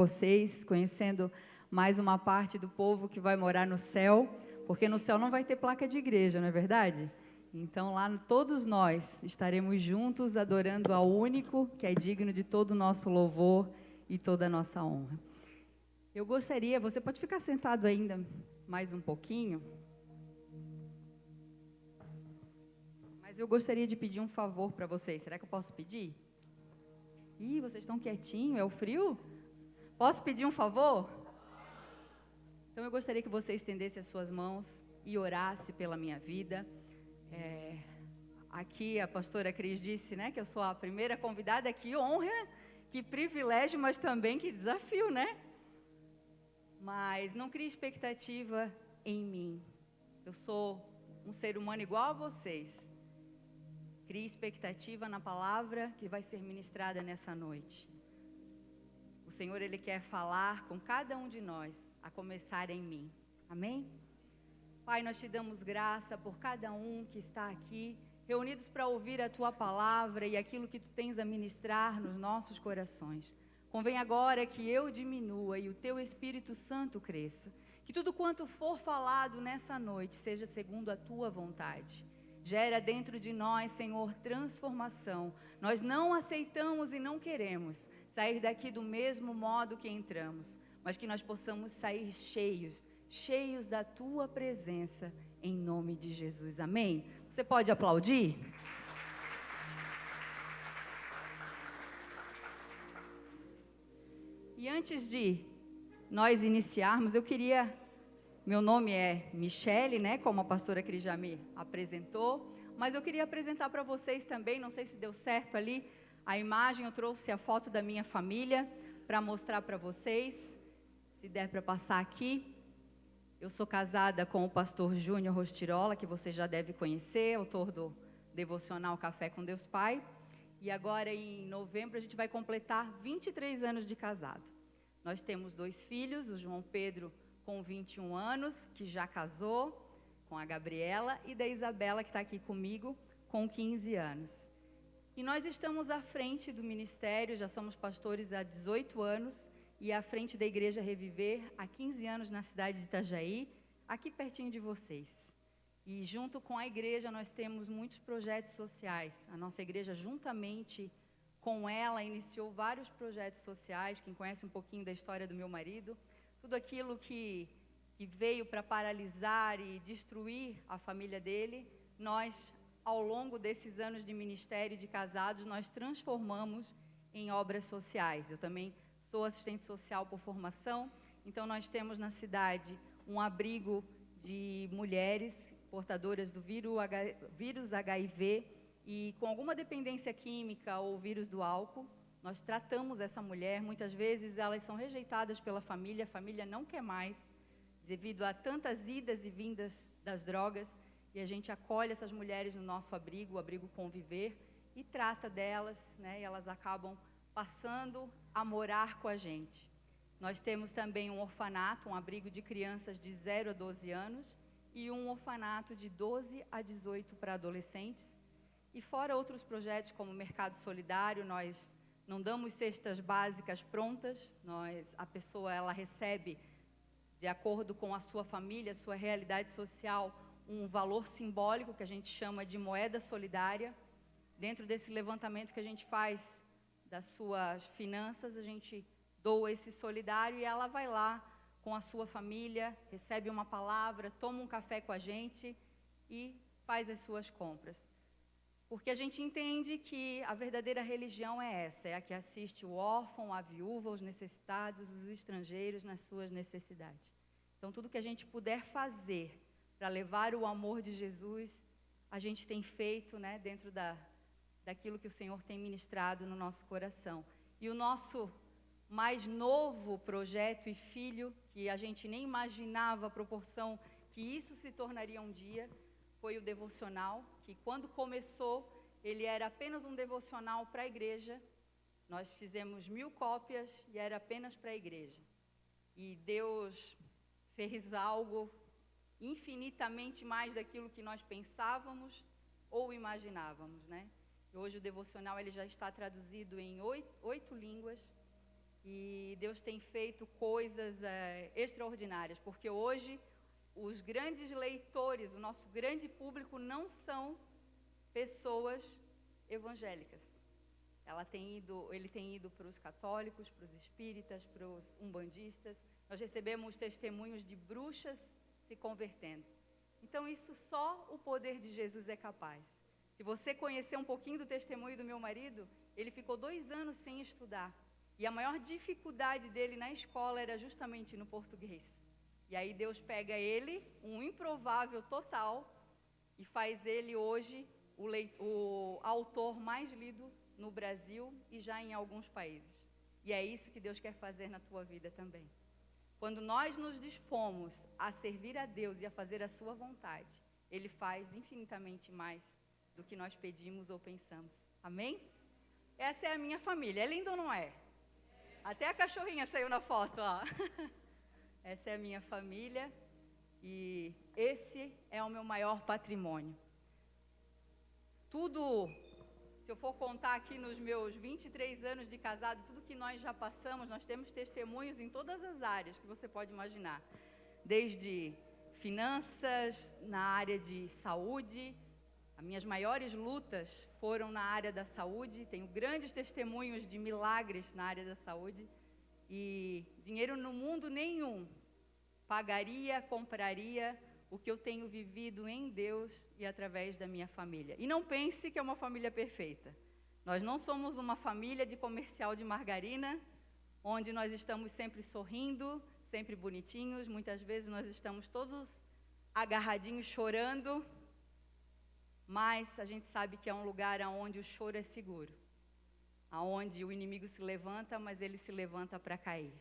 vocês, conhecendo mais uma parte do povo que vai morar no céu, porque no céu não vai ter placa de igreja, não é verdade? Então lá todos nós estaremos juntos adorando ao único que é digno de todo o nosso louvor e toda a nossa honra. Eu gostaria, você pode ficar sentado ainda mais um pouquinho, mas eu gostaria de pedir um favor para vocês. Será que eu posso pedir? Ih, vocês estão quietinhos, é o frio? Posso pedir um favor? Então eu gostaria que você estendesse as suas mãos e orasse pela minha vida. Aqui a pastora Cris disse, né, que eu sou a primeira convidada. Que honra, que privilégio, mas também que desafio, né? Mas não crie expectativa em mim. Eu sou um ser humano igual a vocês. Crie expectativa na palavra que vai ser ministrada nessa noite. O Senhor, Ele quer falar com cada um de nós, a começar em mim. Amém? Pai, nós te damos graça por cada um que está aqui, reunidos para ouvir a Tua palavra e aquilo que Tu tens a ministrar nos nossos corações. Convém agora que eu diminua e o Teu Espírito Santo cresça. Que tudo quanto for falado nessa noite seja segundo a Tua vontade. Gera dentro de nós, Senhor, transformação. Nós não aceitamos e não queremos sair daqui do mesmo modo que entramos, mas que nós possamos sair cheios da Tua presença, em nome de Jesus. Amém? Você pode aplaudir? E antes de nós iniciarmos, meu nome é Michele, né, como a pastora Cris já me apresentou, mas eu queria apresentar para vocês também, não sei se deu certo ali, a imagem, eu trouxe a foto da minha família para mostrar para vocês, se der para passar aqui. Eu sou casada com o pastor Júnior Rostirola, que você já deve conhecer, autor do devocional Café com Deus Pai. E agora, em novembro, a gente vai completar 23 anos de casado. Nós temos 2 filhos, o João Pedro, com 21 anos, que já casou com a Gabriela, e da Isabela, que está aqui comigo, com 15 anos. E nós estamos à frente do ministério, já somos pastores há 18 anos, e à frente da Igreja Reviver, há 15 anos na cidade de Itajaí, aqui pertinho de vocês. E junto com a igreja nós temos muitos projetos sociais. A nossa igreja, juntamente com ela, iniciou vários projetos sociais. Quem conhece um pouquinho da história do meu marido, tudo aquilo que veio para paralisar e destruir a família dele, nós, ao longo desses anos de ministério e de casados, nós transformamos em obras sociais. Eu também sou assistente social por formação, então nós temos na cidade um abrigo de mulheres portadoras do vírus HIV e com alguma dependência química ou vírus do álcool. Nós tratamos essa mulher, muitas vezes elas são rejeitadas pela família, a família não quer mais, devido a tantas idas e vindas das drogas, e a gente acolhe essas mulheres no nosso abrigo, o abrigo Conviver, e trata delas, né, e elas acabam passando a morar com a gente. Nós temos também um orfanato, um abrigo de crianças de 0 a 12 anos, e um orfanato de 12 a 18 para adolescentes. E fora outros projetos como o Mercado Solidário, nós não damos cestas básicas prontas, a pessoa ela recebe, de acordo com a sua família, a sua realidade social, um valor simbólico que a gente chama de moeda solidária. Dentro desse levantamento que a gente faz das suas finanças, a gente doa esse solidário e ela vai lá com a sua família, recebe uma palavra, toma um café com a gente e faz as suas compras. Porque a gente entende que a verdadeira religião é essa, é a que assiste o órfão, a viúva, os necessitados, os estrangeiros nas suas necessidades. Então, tudo que a gente puder fazer para levar o amor de Jesus, a gente tem feito, né, dentro daquilo que o Senhor tem ministrado no nosso coração. E o nosso mais novo projeto e filho, que a gente nem imaginava a proporção que isso se tornaria um dia, foi o devocional, que quando começou, ele era apenas um devocional para a igreja. Nós fizemos 1000 cópias e era apenas para a igreja. E Deus fez algo infinitamente mais daquilo que nós pensávamos ou imaginávamos, né? E hoje o devocional ele já está traduzido em 8 línguas. E Deus tem feito coisas extraordinárias, porque hoje os grandes leitores, o nosso grande público não são pessoas evangélicas. Ele tem ido para os católicos, para os espíritas, para os umbandistas. Nós recebemos testemunhos de bruxas se convertendo. Então, isso só o poder de Jesus é capaz. Se você conhecer um pouquinho do testemunho do meu marido, ele ficou 2 anos sem estudar. E a maior dificuldade dele na escola era justamente no português. E aí Deus pega ele, um improvável total, e faz ele hoje o autor mais lido no Brasil e já em alguns países. E é isso que Deus quer fazer na tua vida também. Quando nós nos dispomos a servir a Deus e a fazer a sua vontade, Ele faz infinitamente mais do que nós pedimos ou pensamos. Amém? Essa é a minha família. É lindo ou não é? Até a cachorrinha saiu na foto, ó. Essa é a minha família e esse é o meu maior patrimônio. Tudo, se eu for contar aqui nos meus 23 anos de casado, tudo que nós já passamos, nós temos testemunhos em todas as áreas que você pode imaginar. Desde finanças, na área de saúde. As minhas maiores lutas foram na área da saúde. Tenho grandes testemunhos de milagres na área da saúde. E dinheiro no mundo nenhum pagaria, compraria o que eu tenho vivido em Deus e através da minha família. E não pense que é uma família perfeita. Nós não somos uma família de comercial de margarina, onde nós estamos sempre sorrindo, sempre bonitinhos. Muitas vezes nós estamos todos agarradinhos, chorando. Mas a gente sabe que é um lugar onde o choro é seguro. Onde o inimigo se levanta, mas ele se levanta para cair.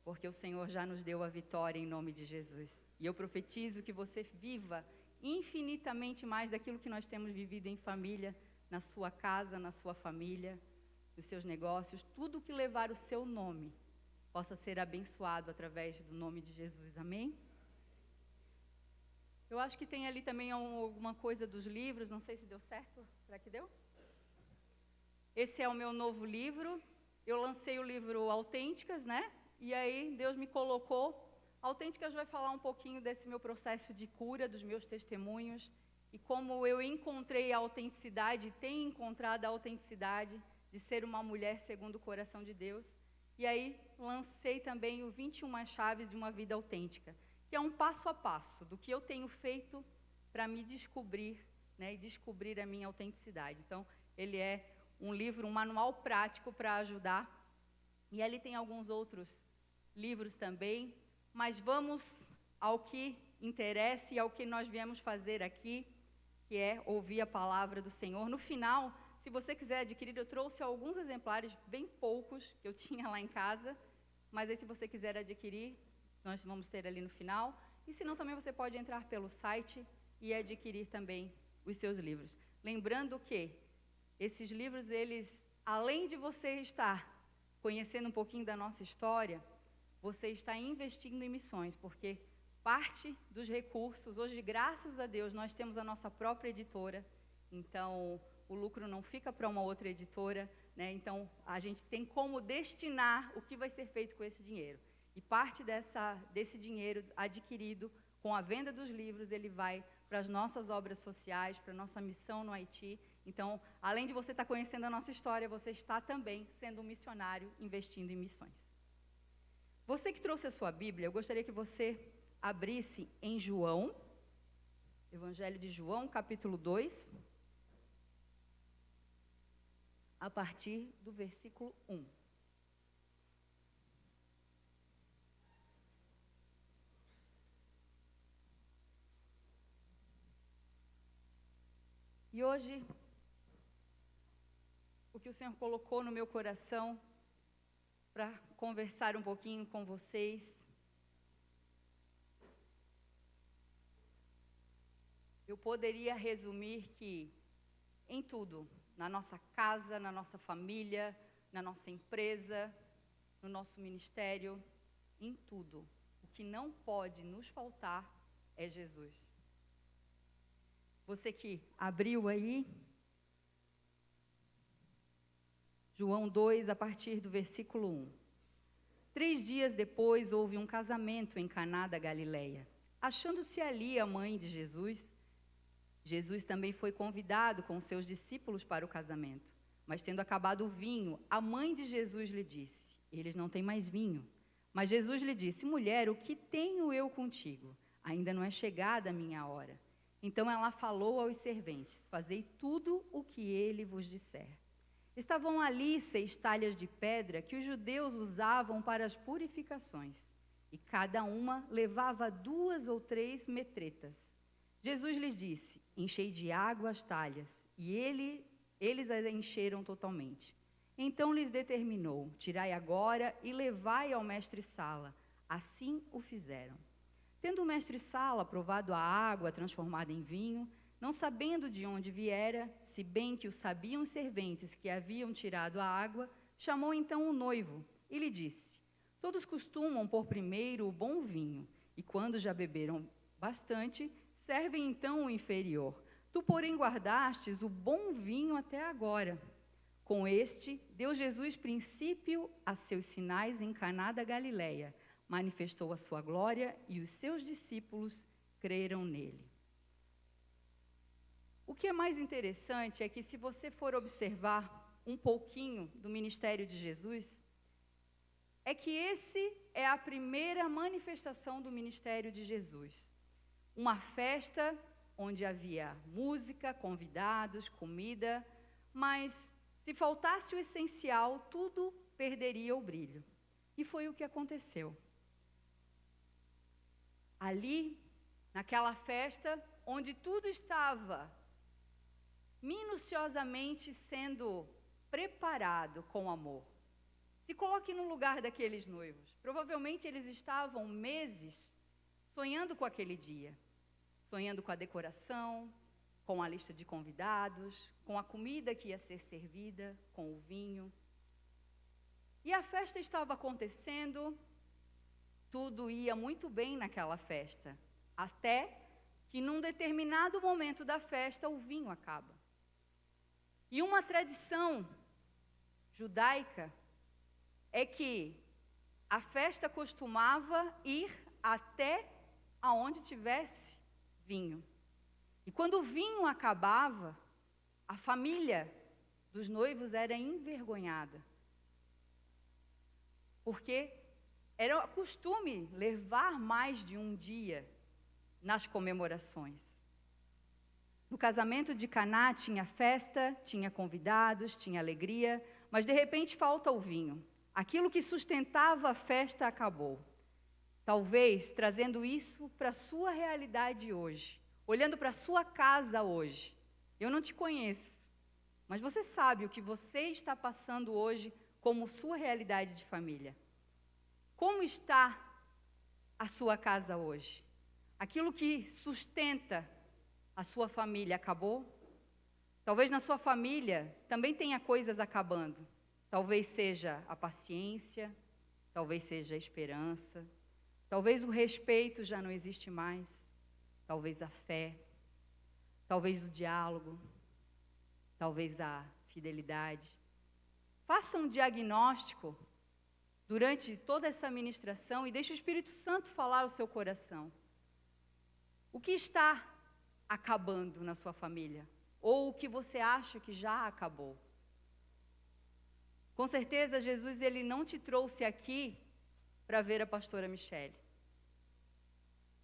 Porque o Senhor já nos deu a vitória em nome de Jesus. E eu profetizo que você viva infinitamente mais daquilo que nós temos vivido em família, na sua casa, na sua família, nos seus negócios. Tudo que levar o seu nome possa ser abençoado através do nome de Jesus. Amém? Eu acho que tem ali também alguma coisa dos livros, não sei se deu certo. Será que deu? Esse é o meu novo livro. Eu lancei o livro Autênticas, né? E aí Deus me colocou. Autênticas vai falar um pouquinho desse meu processo de cura, dos meus testemunhos, e como eu encontrei a autenticidade, tenho encontrado a autenticidade de ser uma mulher segundo o coração de Deus. E aí lancei também o 21 chaves de uma vida autêntica, que é um passo a passo do que eu tenho feito para me descobrir, né, e descobrir a minha autenticidade. Então, ele é um livro, um manual prático para ajudar. E ali tem alguns outros livros também, mas vamos ao que interessa e ao que nós viemos fazer aqui, que é ouvir a palavra do Senhor. No final, se você quiser adquirir, eu trouxe alguns exemplares, bem poucos, que eu tinha lá em casa, mas aí se você quiser adquirir, nós vamos ter ali no final. E se não, também você pode entrar pelo site e adquirir também os seus livros. Lembrando que esses livros, eles, além de você estar conhecendo um pouquinho da nossa história, você está investindo em missões, porque parte dos recursos, hoje, graças a Deus, nós temos a nossa própria editora, então o lucro não fica para uma outra editora, né? Então a gente tem como destinar o que vai ser feito com esse dinheiro. E parte desse dinheiro adquirido com a venda dos livros, ele vai para as nossas obras sociais, para a nossa missão no Haiti. Então, além de você estar conhecendo a nossa história, você está também sendo um missionário investindo em missões. Você que trouxe a sua Bíblia, eu gostaria que você abrisse em João, Evangelho de João, capítulo 2, a partir do versículo 1. E hoje, o que o Senhor colocou no meu coração para conversar um pouquinho com vocês, eu poderia resumir que em tudo, na nossa casa, na nossa família, na nossa empresa, no nosso ministério, em tudo, o que não pode nos faltar é Jesus. Você que abriu aí, João 2, a partir do versículo 1. 3 dias depois, houve um casamento em Caná da Galileia. Achando-se ali a mãe de Jesus, Jesus também foi convidado com seus discípulos para o casamento. Mas tendo acabado o vinho, a mãe de Jesus lhe disse: eles não têm mais vinho. Mas Jesus lhe disse: mulher, o que tenho eu contigo? Ainda não é chegada a minha hora. Então ela falou aos serventes: fazei tudo o que ele vos disser. Estavam ali 6 talhas de pedra que os judeus usavam para as purificações, e cada uma levava 2 ou 3 metretas. Jesus lhes disse: enchei de água as talhas, e eles as encheram totalmente. Então lhes determinou: tirai agora e levai ao mestre-sala. Assim o fizeram. Tendo o mestre-sala provado a água transformada em vinho, não sabendo de onde viera, se bem que o sabiam os serventes que haviam tirado a água, chamou então o noivo e lhe disse: todos costumam pôr primeiro o bom vinho, e quando já beberam bastante, servem então o inferior. Tu, porém, guardastes o bom vinho até agora. Com este, deu Jesus princípio a seus sinais em Caná da Galileia, manifestou a sua glória e os seus discípulos creram nele. O que é mais interessante é que, se você for observar um pouquinho do ministério de Jesus, é que esse é a primeira manifestação do ministério de Jesus. Uma festa onde havia música, convidados, comida, mas se faltasse o essencial, tudo perderia o brilho. E foi o que aconteceu. Ali, naquela festa, onde tudo estava minuciosamente sendo preparado com amor. Se coloque no lugar daqueles noivos. Provavelmente eles estavam meses sonhando com aquele dia, sonhando com a decoração, com a lista de convidados, com a comida que ia ser servida, com o vinho. E a festa estava acontecendo, tudo ia muito bem naquela festa, até que num determinado momento da festa o vinho acaba. E uma tradição judaica é que a festa costumava ir até aonde tivesse vinho. E quando o vinho acabava, a família dos noivos era envergonhada. Porque era costume levar mais de um dia nas comemorações. No casamento de Caná tinha festa, tinha convidados, tinha alegria, mas de repente falta o vinho. Aquilo que sustentava a festa acabou. Talvez trazendo isso para a sua realidade hoje, olhando para a sua casa hoje. Eu não te conheço, mas você sabe o que você está passando hoje como sua realidade de família. Como está a sua casa hoje? Aquilo que sustenta a sua família acabou? Talvez na sua família também tenha coisas acabando. Talvez seja a paciência, talvez seja a esperança, talvez o respeito já não existe mais, talvez a fé, talvez o diálogo, talvez a fidelidade. Faça um diagnóstico durante toda essa ministração e deixe o Espírito Santo falar ao seu coração. O que está acabando na sua família? Ou o que você acha que já acabou? Com certeza, Jesus ele não te trouxe aqui para ver a pastora Michele.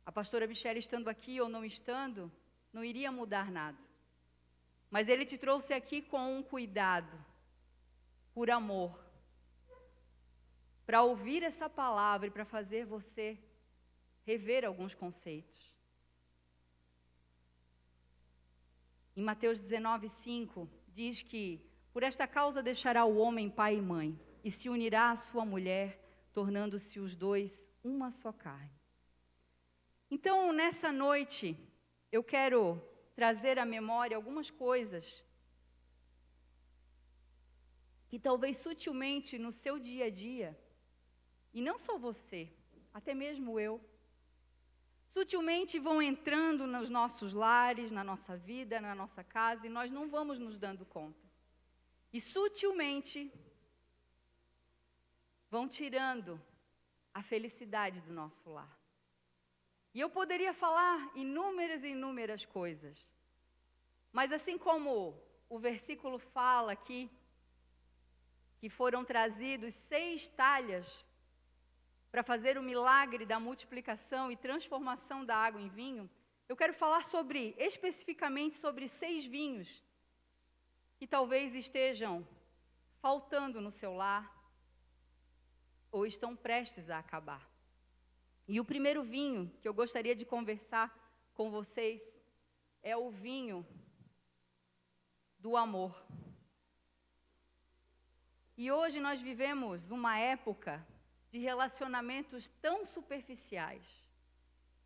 A pastora Michele estando aqui ou não estando, não iria mudar nada. Mas ele te trouxe aqui com um cuidado, por amor, para ouvir essa palavra e para fazer você rever alguns conceitos. Em Mateus 19:5, diz que por esta causa deixará o homem pai e mãe, e se unirá à sua mulher, tornando-se os dois uma só carne. Então, nessa noite, eu quero trazer à memória algumas coisas que talvez sutilmente no seu dia a dia, e não só você, até mesmo eu, sutilmente vão entrando nos nossos lares, na nossa vida, na nossa casa, e nós não vamos nos dando conta. E sutilmente vão tirando a felicidade do nosso lar. E eu poderia falar inúmeras e inúmeras coisas, mas assim como o versículo fala aqui, que foram trazidos 6 talhas para fazer o milagre da multiplicação e transformação da água em vinho, eu quero falar especificamente sobre 6 vinhos que talvez estejam faltando no seu lar ou estão prestes a acabar. E o primeiro vinho que eu gostaria de conversar com vocês é o vinho do amor. E hoje nós vivemos uma época de relacionamentos tão superficiais.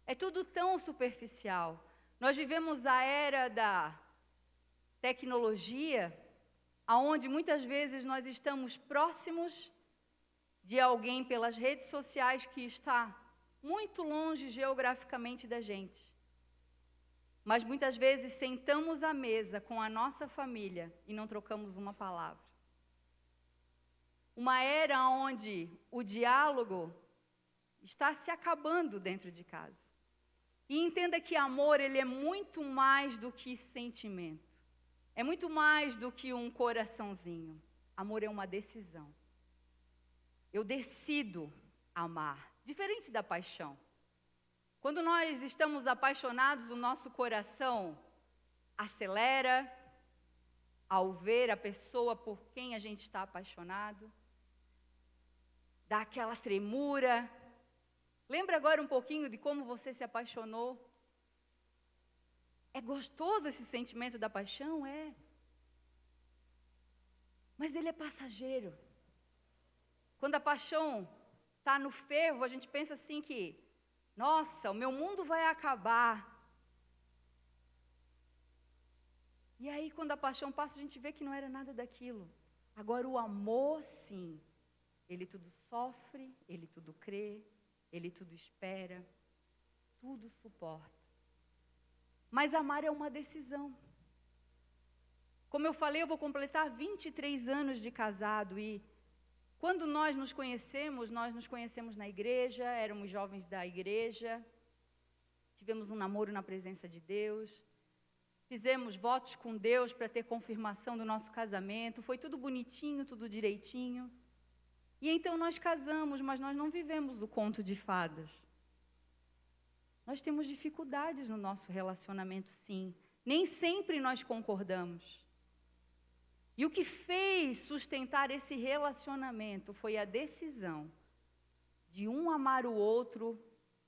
É tudo tão superficial. Nós vivemos a era da tecnologia, onde muitas vezes nós estamos próximos de alguém pelas redes sociais que está muito longe geograficamente da gente. Mas muitas vezes sentamos à mesa com a nossa família e não trocamos uma palavra. Uma era onde o diálogo está se acabando dentro de casa. E entenda que amor, ele é muito mais do que sentimento. É muito mais do que um coraçãozinho. Amor é uma decisão. Eu decido amar, diferente da paixão. Quando nós estamos apaixonados, o nosso coração acelera ao ver a pessoa por quem a gente está apaixonado. Dá aquela tremura. Lembra agora um pouquinho de como você se apaixonou? É gostoso esse sentimento da paixão? É. Mas ele é passageiro. Quando a paixão está no fervo, a gente pensa assim que, nossa, o meu mundo vai acabar. E aí, quando a paixão passa, a gente vê que não era nada daquilo. Agora, o amor, sim. Ele tudo sofre, ele tudo crê, ele tudo espera, tudo suporta. Mas amar é uma decisão. Como eu falei, eu vou completar 23 anos de casado e quando nós nos conhecemos na igreja, éramos jovens da igreja, tivemos um namoro na presença de Deus, fizemos votos com Deus para ter confirmação do nosso casamento, foi tudo bonitinho, tudo direitinho. E então nós casamos, mas nós não vivemos o conto de fadas. Nós temos dificuldades no nosso relacionamento, sim. Nem sempre nós concordamos. E o que fez sustentar esse relacionamento foi a decisão de um amar o outro,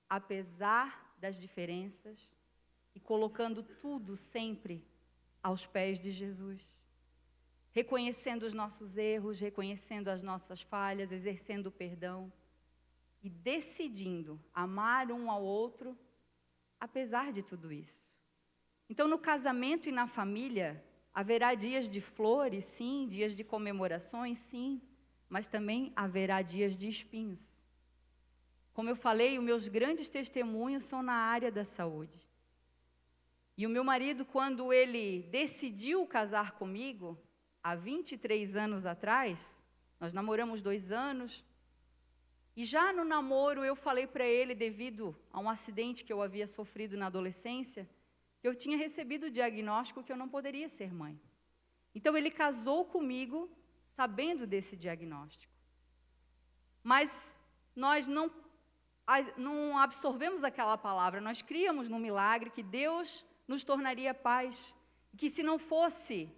apesar das diferenças, e colocando tudo sempre aos pés de Jesus. Reconhecendo os nossos erros, reconhecendo as nossas falhas, exercendo o perdão e decidindo amar um ao outro, apesar de tudo isso. Então, no casamento e na família, haverá dias de flores, sim, dias de comemorações, sim, mas também haverá dias de espinhos. Como eu falei, os meus grandes testemunhos são na área da saúde. E o meu marido, quando ele decidiu casar comigo, há 23 anos atrás, nós namoramos 2 anos, e já no namoro eu falei para ele, devido a um acidente que eu havia sofrido na adolescência, que eu tinha recebido o diagnóstico que eu não poderia ser mãe. Então ele casou comigo sabendo desse diagnóstico. Mas nós não absorvemos aquela palavra, nós criamos no milagre que Deus nos tornaria pais, que se não fosse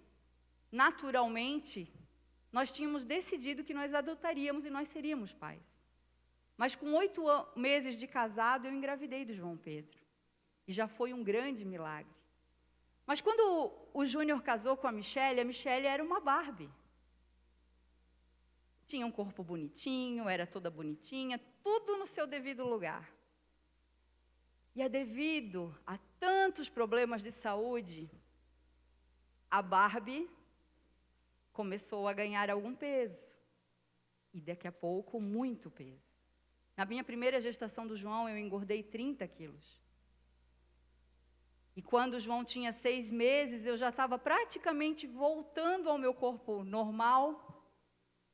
naturalmente, nós tínhamos decidido que nós adotaríamos e nós seríamos pais. Mas com 8 meses de casado, eu engravidei do João Pedro. E já foi um grande milagre. Mas quando o Júnior casou com a Michele era uma Barbie. Tinha um corpo bonitinho, era toda bonitinha, tudo no seu devido lugar. E devido a tantos problemas de saúde, a Barbie começou a ganhar algum peso. E daqui a pouco, muito peso. Na minha primeira gestação do João, eu engordei 30 quilos. E quando o João tinha 6 meses, eu já estava praticamente voltando ao meu corpo normal.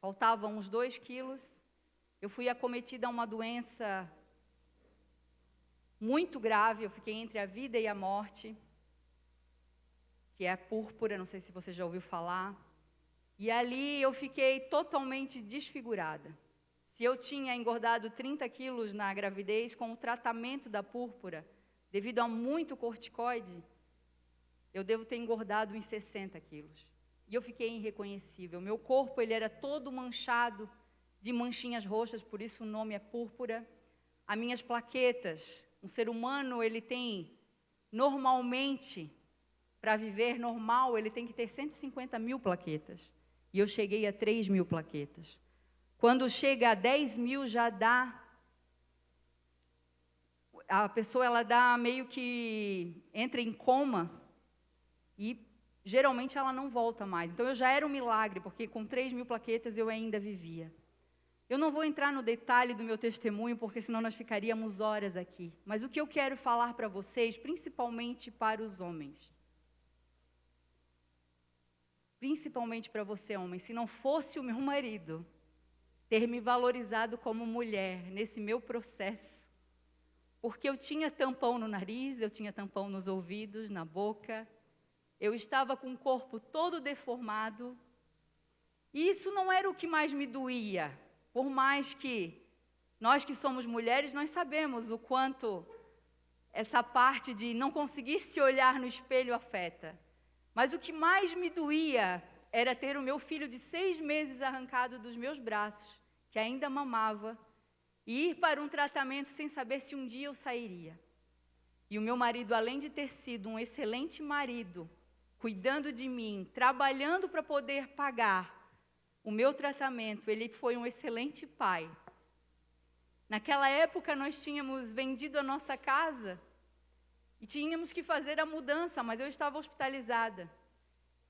Faltavam uns 2 quilos. Eu fui acometida a uma doença muito grave, eu fiquei entre a vida e a morte, que é a púrpura, não sei se você já ouviu falar. E ali eu fiquei totalmente desfigurada. Se eu tinha engordado 30 quilos na gravidez, com o tratamento da púrpura, devido a muito corticoide, eu devo ter engordado uns 60 quilos. E eu fiquei irreconhecível. Meu corpo ele era todo manchado de manchinhas roxas, por isso o nome é púrpura. As minhas plaquetas, um ser humano ele tem, normalmente, para viver normal, ele tem que ter 150 mil plaquetas. E eu cheguei a 3 mil plaquetas. Quando chega a 10 mil, já dá... A pessoa, ela dá meio que... entra em coma e, geralmente, ela não volta mais. Então, eu já era um milagre, porque com 3 mil plaquetas eu ainda vivia. Eu não vou entrar no detalhe do meu testemunho, porque senão nós ficaríamos horas aqui. Mas o que eu quero falar para vocês, principalmente para os homens, principalmente para você, homem, se não fosse o meu marido ter me valorizado como mulher nesse meu processo, porque eu tinha tampão no nariz, eu tinha tampão nos ouvidos, na boca, eu estava com o corpo todo deformado, e isso não era o que mais me doía, por mais que nós que somos mulheres, nós sabemos o quanto essa parte de não conseguir se olhar no espelho afeta. Mas o que mais me doía era ter o meu filho de 6 meses arrancado dos meus braços, que ainda mamava, e ir para um tratamento sem saber se um dia eu sairia. E o meu marido, além de ter sido um excelente marido, cuidando de mim, trabalhando para poder pagar o meu tratamento, ele foi um excelente pai. Naquela época nós tínhamos vendido a nossa casa, e tínhamos que fazer a mudança, mas eu estava hospitalizada.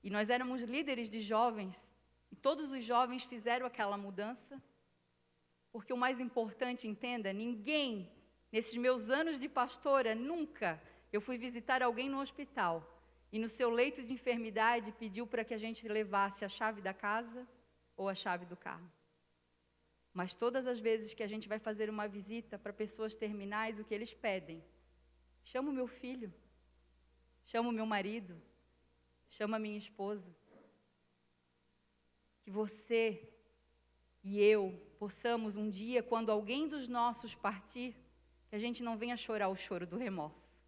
E nós éramos líderes de jovens, e todos os jovens fizeram aquela mudança. Porque o mais importante, entenda, ninguém, nesses meus anos de pastora, nunca eu fui visitar alguém no hospital e no seu leito de enfermidade pediu para que a gente levasse a chave da casa ou a chave do carro. Mas todas as vezes que a gente vai fazer uma visita para pessoas terminais, o que eles pedem? Chama o meu filho, chama o meu marido, chama a minha esposa. Que você e eu possamos um dia, quando alguém dos nossos partir, que a gente não venha chorar o choro do remorso,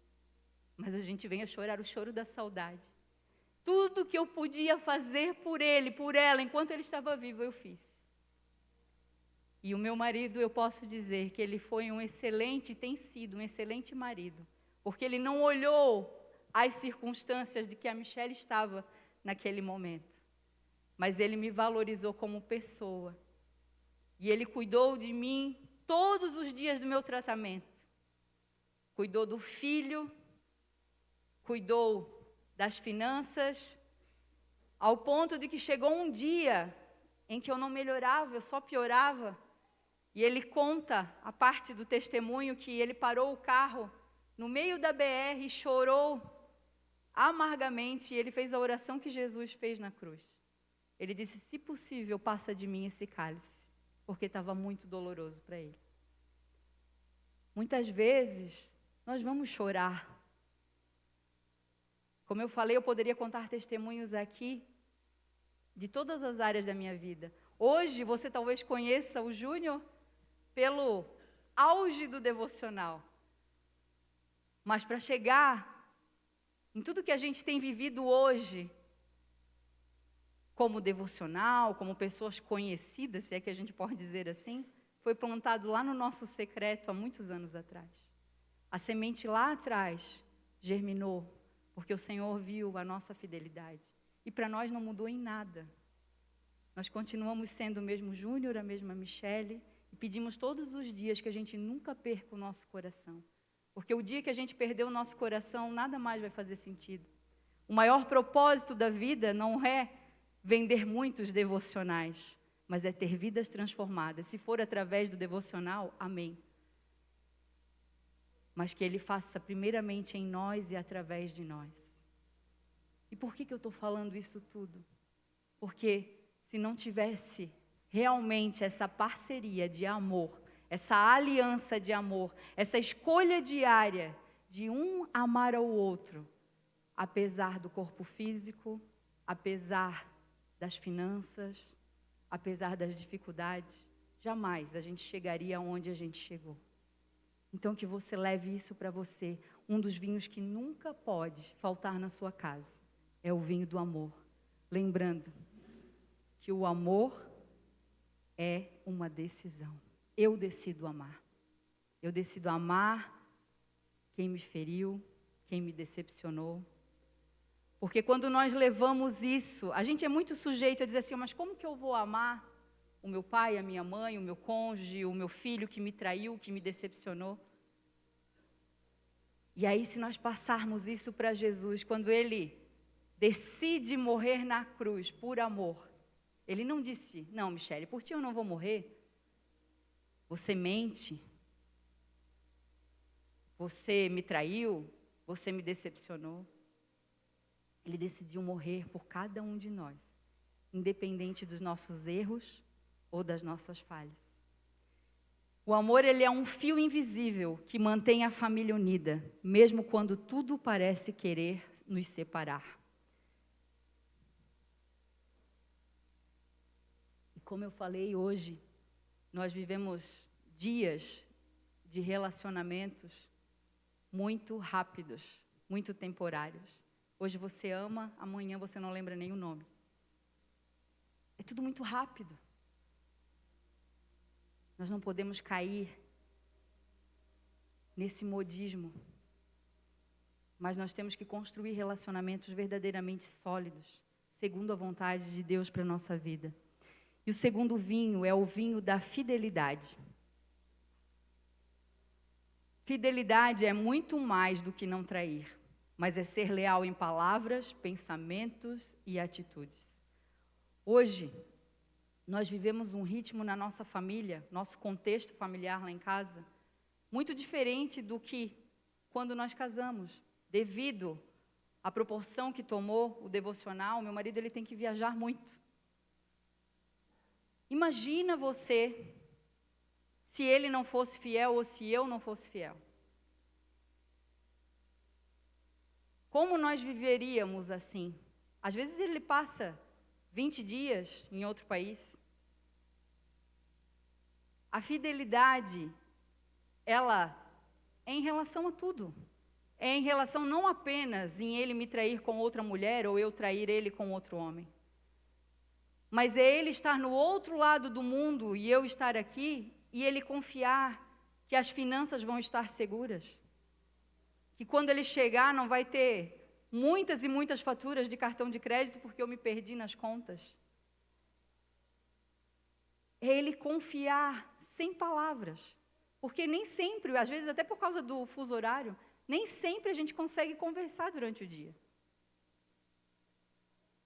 mas a gente venha chorar o choro da saudade. Tudo que eu podia fazer por ele, por ela, enquanto ele estava vivo, eu fiz. E o meu marido, eu posso dizer que ele foi um excelente, tem sido um excelente marido, porque ele não olhou as circunstâncias de que a Michele estava naquele momento, mas ele me valorizou como pessoa. E ele cuidou de mim todos os dias do meu tratamento. Cuidou do filho, cuidou das finanças, ao ponto de que chegou um dia em que eu não melhorava, eu só piorava. E ele conta a parte do testemunho que ele parou o carro no meio da BR e chorou amargamente, e ele fez a oração que Jesus fez na cruz. Ele disse, se possível, passa de mim esse cálice, porque estava muito doloroso para ele. Muitas vezes, nós vamos chorar. Como eu falei, eu poderia contar testemunhos aqui, de todas as áreas da minha vida. Hoje, você talvez conheça o Júnior pelo auge do devocional. Mas para chegar em tudo que a gente tem vivido hoje, como devocional, como pessoas conhecidas, se é que a gente pode dizer assim, foi plantado lá no nosso secreto há muitos anos atrás. A semente lá atrás germinou, porque o Senhor viu a nossa fidelidade. E para nós não mudou em nada. Nós continuamos sendo o mesmo Júnior, a mesma Michele, e pedimos todos os dias que a gente nunca perca o nosso coração. Porque o dia que a gente perder o nosso coração, nada mais vai fazer sentido. O maior propósito da vida não é vender muitos devocionais, mas é ter vidas transformadas. Se for através do devocional, amém. Mas que Ele faça primeiramente em nós e através de nós. E por que eu estou falando isso tudo? Porque se não tivesse realmente essa parceria de amor, essa aliança de amor, essa escolha diária de um amar ao outro, apesar do corpo físico, apesar das finanças, apesar das dificuldades, jamais a gente chegaria onde a gente chegou. Então que você leve isso para você. Um dos vinhos que nunca pode faltar na sua casa é o vinho do amor. Lembrando que o amor é uma decisão. Eu decido amar. Eu decido amar quem me feriu, quem me decepcionou. Porque quando nós levamos isso, a gente é muito sujeito a dizer assim, mas como que eu vou amar o meu pai, a minha mãe, o meu cônjuge, o meu filho que me traiu, que me decepcionou? E aí, se nós passarmos isso para Jesus, quando Ele decide morrer na cruz por amor, Ele não disse, não, Michele, por ti eu não vou morrer. Você mente, você me traiu, você me decepcionou. Ele decidiu morrer por cada um de nós, independente dos nossos erros ou das nossas falhas. O amor, ele é um fio invisível que mantém a família unida, mesmo quando tudo parece querer nos separar. E como eu falei hoje, nós vivemos dias de relacionamentos muito rápidos, muito temporários. Hoje você ama, amanhã você não lembra nem o nome. É tudo muito rápido. Nós não podemos cair nesse modismo, mas nós temos que construir relacionamentos verdadeiramente sólidos, segundo a vontade de Deus para a nossa vida. E o segundo vinho é o vinho da fidelidade. Fidelidade é muito mais do que não trair, mas é ser leal em palavras, pensamentos e atitudes. Hoje, nós vivemos um ritmo na nossa família, nosso contexto familiar lá em casa, muito diferente do que quando nós casamos. Devido à proporção que tomou o devocional, meu marido ele tem que viajar muito. Imagina você se ele não fosse fiel ou se eu não fosse fiel. Como nós viveríamos assim? Às vezes ele passa 20 dias em outro país. A fidelidade, ela é em relação a tudo. É em relação não apenas em ele me trair com outra mulher ou eu trair ele com outro homem. Mas é ele estar no outro lado do mundo e eu estar aqui e ele confiar que as finanças vão estar seguras. Que quando ele chegar não vai ter muitas e muitas faturas de cartão de crédito porque eu me perdi nas contas. É ele confiar sem palavras. Porque nem sempre, às vezes até por causa do fuso horário, nem sempre a gente consegue conversar durante o dia.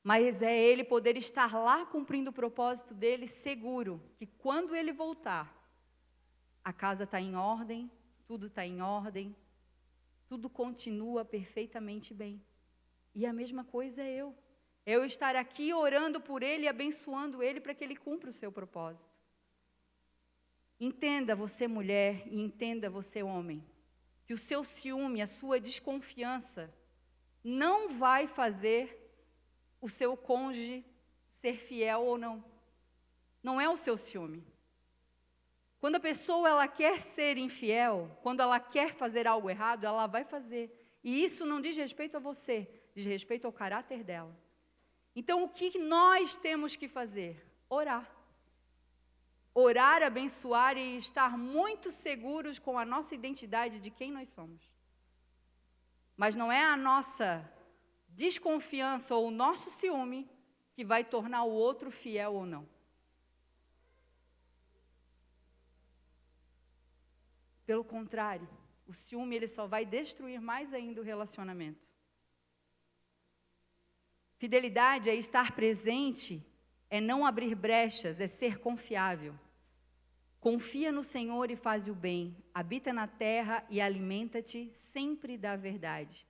Mas é ele poder estar lá cumprindo o propósito dele seguro, que quando ele voltar, a casa está em ordem, tudo está em ordem, tudo continua perfeitamente bem. E a mesma coisa é eu. Eu estar aqui orando por ele e abençoando ele para que ele cumpra o seu propósito. Entenda você mulher e entenda você homem, que o seu ciúme, a sua desconfiança, não vai fazer o seu cônjuge ser fiel ou não. Não é o seu ciúme. Quando a pessoa ela quer ser infiel, quando ela quer fazer algo errado, ela vai fazer. E isso não diz respeito a você, diz respeito ao caráter dela. Então, o que nós temos que fazer? Orar. Orar, abençoar e estar muito seguros com a nossa identidade de quem nós somos. Mas não é a nossa desconfiança ou o nosso ciúme que vai tornar o outro fiel ou não. Pelo contrário, o ciúme ele só vai destruir mais ainda o relacionamento. Fidelidade é estar presente, é não abrir brechas, é ser confiável. Confia no Senhor e faz o bem, habita na terra e alimenta-te sempre da verdade.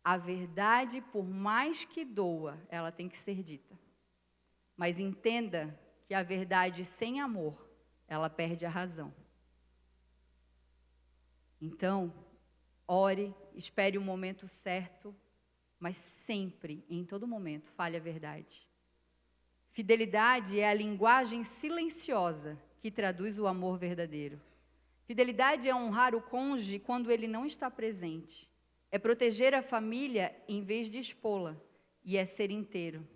A verdade, por mais que doa, ela tem que ser dita. Mas entenda que a verdade sem amor, ela perde a razão. Então, ore, espere o momento certo, mas sempre, em todo momento, fale a verdade. Fidelidade é a linguagem silenciosa que traduz o amor verdadeiro. Fidelidade é honrar o cônjuge quando ele não está presente. É proteger a família em vez de expô-la. E é ser inteiro.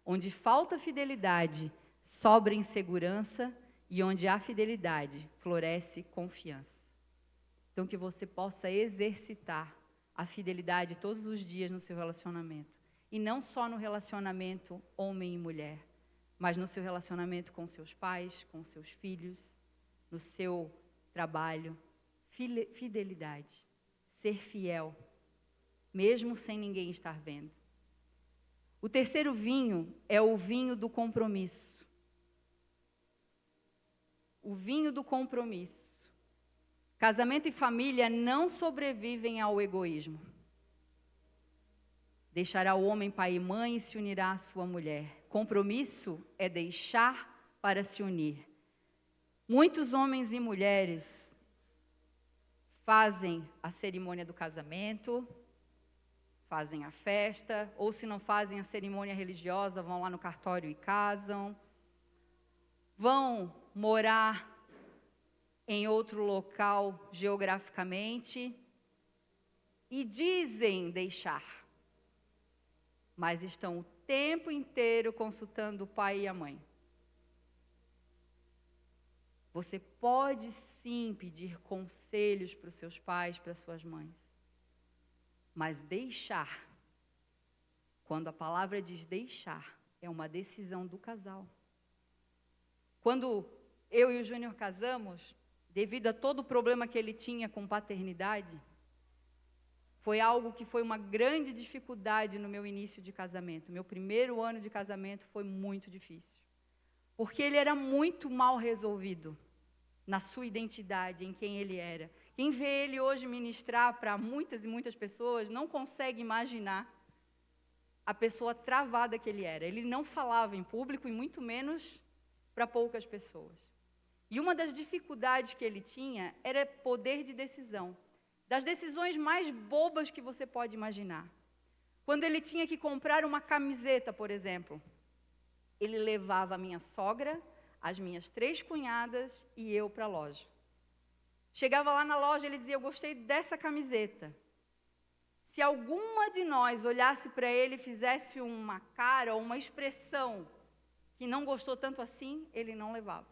Onde falta fidelidade, sobra insegurança, e onde há fidelidade, floresce confiança. Então, que você possa exercitar a fidelidade todos os dias no seu relacionamento. E não só no relacionamento homem e mulher, mas no seu relacionamento com seus pais, com seus filhos, no seu trabalho. Fidelidade. Ser fiel, mesmo sem ninguém estar vendo. O terceiro vinho é o vinho do compromisso. O vinho do compromisso. Casamento e família não sobrevivem ao egoísmo. Deixará o homem pai e mãe e se unirá à sua mulher. Compromisso é deixar para se unir. Muitos homens e mulheres fazem a cerimônia do casamento, fazem a festa, ou se não fazem a cerimônia religiosa, vão lá no cartório e casam. Vão morar em outro local geograficamente e dizem deixar, mas estão o tempo inteiro consultando o pai e a mãe. Você pode sim pedir conselhos para os seus pais, para as suas mães, mas deixar, quando a palavra diz deixar, é uma decisão do casal. Quando eu e o Júnior casamos, devido a todo o problema que ele tinha com paternidade, foi algo que foi uma grande dificuldade no meu início de casamento. Meu primeiro ano de casamento foi muito difícil. Porque ele era muito mal resolvido na sua identidade, em quem ele era. Quem vê ele hoje ministrar para muitas e muitas pessoas não consegue imaginar a pessoa travada que ele era. Ele não falava em público e muito menos para poucas pessoas. E uma das dificuldades que ele tinha era poder de decisão. Das decisões mais bobas que você pode imaginar. Quando ele tinha que comprar uma camiseta, por exemplo, ele levava a minha sogra, as minhas 3 cunhadas e eu para a loja. Chegava lá na loja, ele dizia, eu gostei dessa camiseta. Se alguma de nós olhasse para ele e fizesse uma cara ou uma expressão que não gostou tanto assim, ele não levava.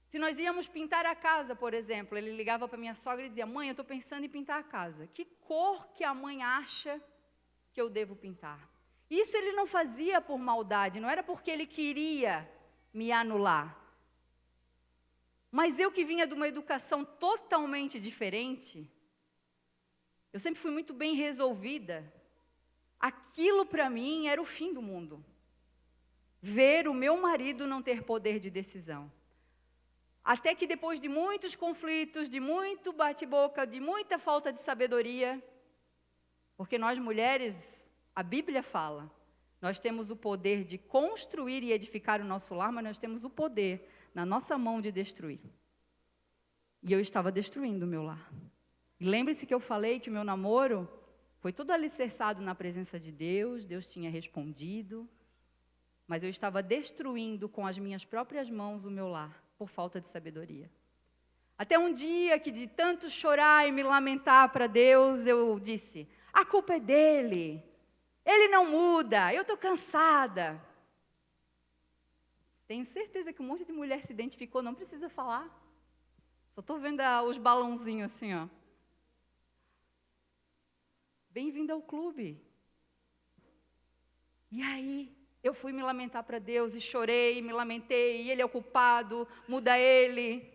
Se nós íamos pintar a casa, por exemplo, ele ligava para minha sogra e dizia, mãe, eu estou pensando em pintar a casa. Que cor que a mãe acha que eu devo pintar? Isso ele não fazia por maldade, não era porque ele queria me anular. Mas eu que vinha de uma educação totalmente diferente, eu sempre fui muito bem resolvida. Aquilo para mim era o fim do mundo. Ver o meu marido não ter poder de decisão. Até que depois de muitos conflitos, de muito bate-boca, de muita falta de sabedoria, porque nós mulheres, a Bíblia fala, nós temos o poder de construir e edificar o nosso lar, mas nós temos o poder na nossa mão de destruir. E eu estava destruindo o meu lar. E lembre-se que eu falei que o meu namoro foi todo alicerçado na presença de Deus, Deus tinha respondido, mas eu estava destruindo com as minhas próprias mãos o meu lar, por falta de sabedoria. Até um dia que de tanto chorar e me lamentar para Deus, eu disse, a culpa é dele, ele não muda, eu estou cansada. Tenho certeza que um monte de mulher se identificou, não precisa falar. Só estou vendo os balãozinhos assim, ó. Bem-vindo ao clube. E aí, eu fui me lamentar para Deus e chorei, me lamentei, e ele é o culpado, muda ele.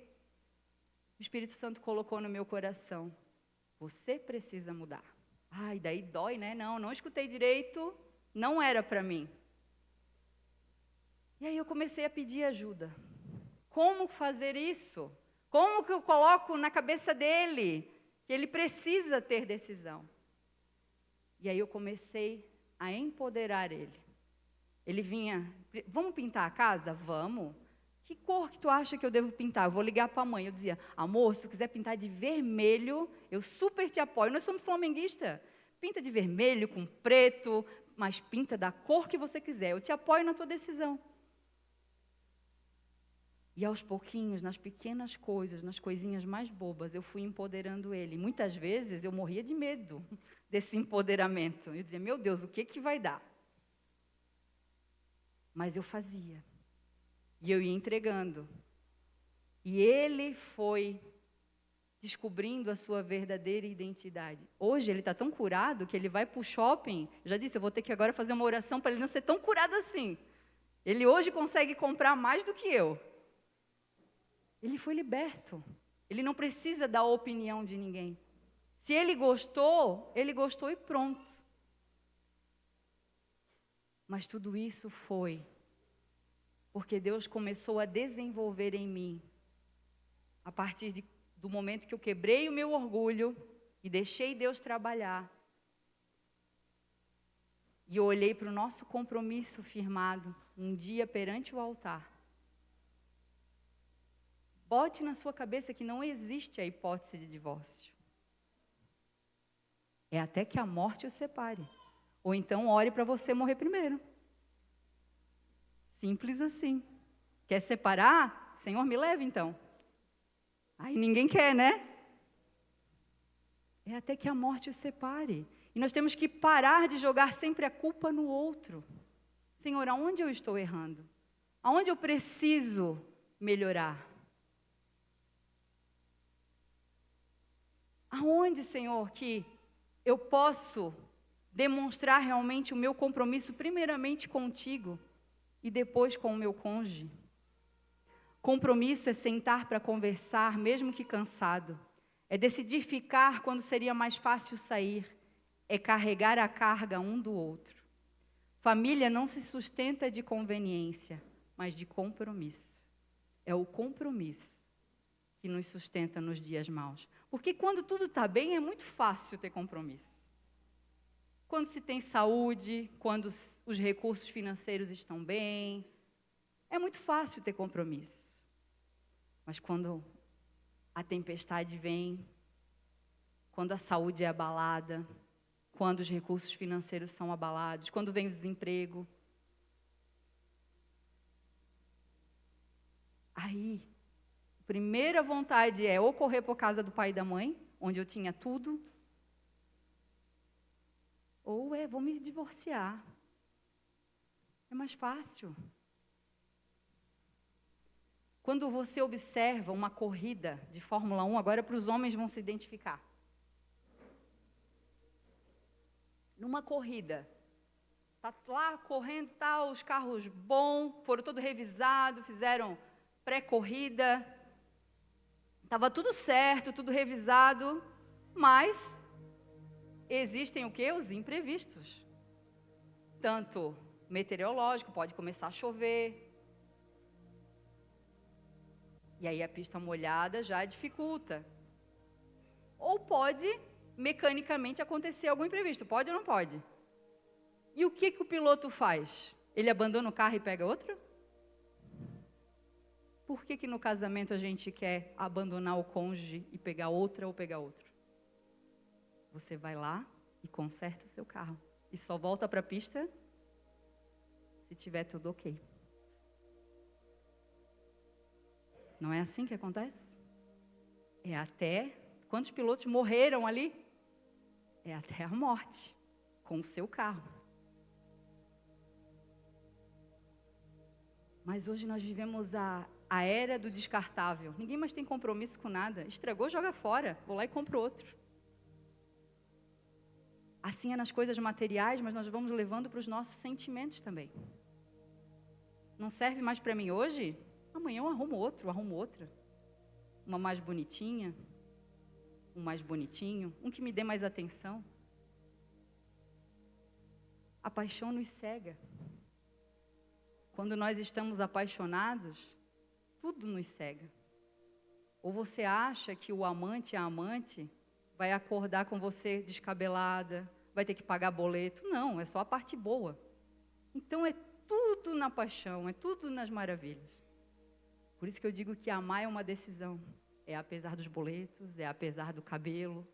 O Espírito Santo colocou no meu coração, você precisa mudar. Ai, daí dói, né? Não escutei direito, não era para mim. E aí eu comecei a pedir ajuda. Como fazer isso? Como que eu coloco na cabeça dele que ele precisa ter decisão? E aí eu comecei a empoderar ele. Ele vinha, vamos pintar a casa? Vamos. Que cor que tu acha que eu devo pintar? Eu vou ligar para a mãe. Eu dizia, amor, se tu quiser pintar de vermelho, eu super te apoio. Nós somos flamenguistas. Pinta de vermelho com preto, mas pinta da cor que você quiser. Eu te apoio na tua decisão. E aos pouquinhos, nas pequenas coisas, nas coisinhas mais bobas, eu fui empoderando ele. Muitas vezes eu morria de medo desse empoderamento. Eu dizia, meu Deus, o que vai dar? Mas eu fazia. E eu ia entregando. E ele foi descobrindo a sua verdadeira identidade. Hoje ele está tão curado que ele vai para o shopping. Eu já disse, eu vou ter que agora fazer uma oração para ele não ser tão curado assim. Ele hoje consegue comprar mais do que eu. Ele foi liberto. Ele não precisa da opinião de ninguém. Se ele gostou e pronto. Mas tudo isso foi porque Deus começou a desenvolver em mim, a partir do momento que eu quebrei o meu orgulho e deixei Deus trabalhar. E eu olhei para o nosso compromisso firmado, um dia perante o altar. Bote na sua cabeça que não existe a hipótese de divórcio. É até que a morte o separe. Ou então ore para você morrer primeiro. Simples assim. Quer separar? Senhor, me leve então. Aí ninguém quer, né? É até que a morte o separe. E nós temos que parar de jogar sempre a culpa no outro. Senhor, aonde eu estou errando? Aonde eu preciso melhorar? Aonde, Senhor, que eu posso demonstrar realmente o meu compromisso, primeiramente contigo e depois com o meu cônjuge? Compromisso é sentar para conversar, mesmo que cansado. É decidir ficar quando seria mais fácil sair. É carregar a carga um do outro. Família não se sustenta de conveniência, mas de compromisso. É o compromisso que nos sustenta nos dias maus. Porque quando tudo está bem, é muito fácil ter compromisso. Quando se tem saúde, quando os recursos financeiros estão bem, é muito fácil ter compromisso. Mas quando a tempestade vem, quando a saúde é abalada, quando os recursos financeiros são abalados, quando vem o desemprego, aí a primeira vontade é ou correr para a casa do pai e da mãe, onde eu tinha tudo, ou vou me divorciar. É mais fácil. Quando você observa uma corrida de Fórmula 1, agora para os homens vão se identificar. Numa corrida, está lá correndo, tá, os carros bons, foram todos revisados, fizeram pré-corrida, estava tudo certo, tudo revisado, mas existem o quê? Os imprevistos. Tanto meteorológico, pode começar a chover. E aí a pista molhada já dificulta. Ou pode, mecanicamente, acontecer algum imprevisto. Pode ou não pode? E o que o piloto faz? Ele abandona o carro e pega outro? Por que no casamento a gente quer abandonar o cônjuge e pegar outra ou pegar outro? Você vai lá e conserta o seu carro. E só volta para a pista se tiver tudo ok. Não é assim que acontece? É até... Quantos pilotos morreram ali? É até a morte, com o seu carro. Mas hoje nós vivemos a era do descartável. Ninguém mais tem compromisso com nada. Estragou, joga fora. Vou lá e compro outro. Assim é nas coisas materiais, mas nós vamos levando para os nossos sentimentos também. Não serve mais para mim hoje? Amanhã eu arrumo outro, arrumo outra. Uma mais bonitinha, um mais bonitinho, um que me dê mais atenção. A paixão nos cega. Quando nós estamos apaixonados, tudo nos cega. Ou você acha que o amante, a amante, vai acordar com você descabelada, vai ter que pagar boleto. Não, é só a parte boa. Então é tudo na paixão, é tudo nas maravilhas. Por isso que eu digo que amar é uma decisão. É apesar dos boletos, é apesar do cabelo,